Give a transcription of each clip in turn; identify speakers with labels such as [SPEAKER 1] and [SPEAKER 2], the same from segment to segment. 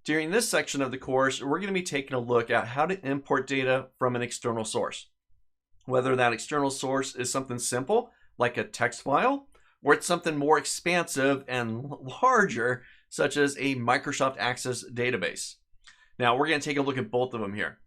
[SPEAKER 1] During this section of the course, we're going to be taking a look at how to import data from an external source. Whether that external source is something simple, like a text file, or it's something more expansive and larger, such as a Microsoft Access database. Now, we're going to take a look at both of them here.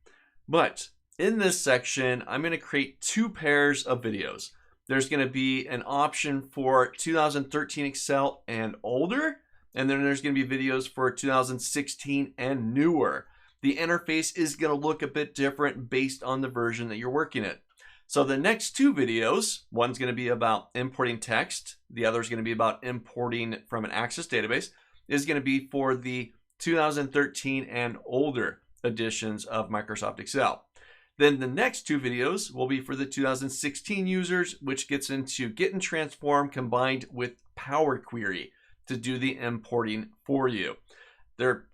[SPEAKER 1] But in this section, I'm going to create two pairs of videos. There's going to be an option for 2013 Excel and older, and then there's going to be videos for 2016 and newer. The interface is going to look a bit different based on the version that you're working at. So the next two videos, one's going to be about importing text, the other is going to be about importing from an Access database, is going to be for the 2013 and older editions of Microsoft Excel. Then the next two videos will be for the 2016 users, which gets into Get and Transform combined with Power Query to do the importing for you. They're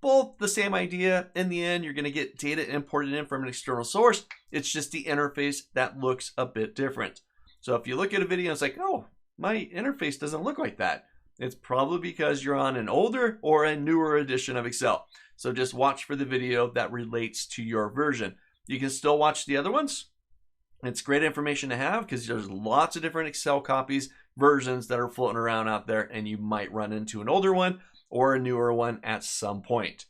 [SPEAKER 1] both the same idea. In the end, you're going to get data imported in from an external source. It's just the interface that looks a bit different. So if you look at a video and it's like, oh, my interface doesn't look like that, it's probably because you're on an older or a newer edition of Excel. So just watch for the video that relates to your version. You can still watch the other ones. It's great information to have because there's lots of different Excel copies, versions that are floating around out there, and you might run into an older one or a newer one at some point.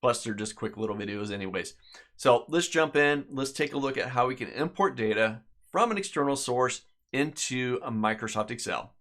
[SPEAKER 1] Plus, they're just quick little videos anyways. So let's jump in. Let's take a look at how we can import data from an external source into a Microsoft Excel.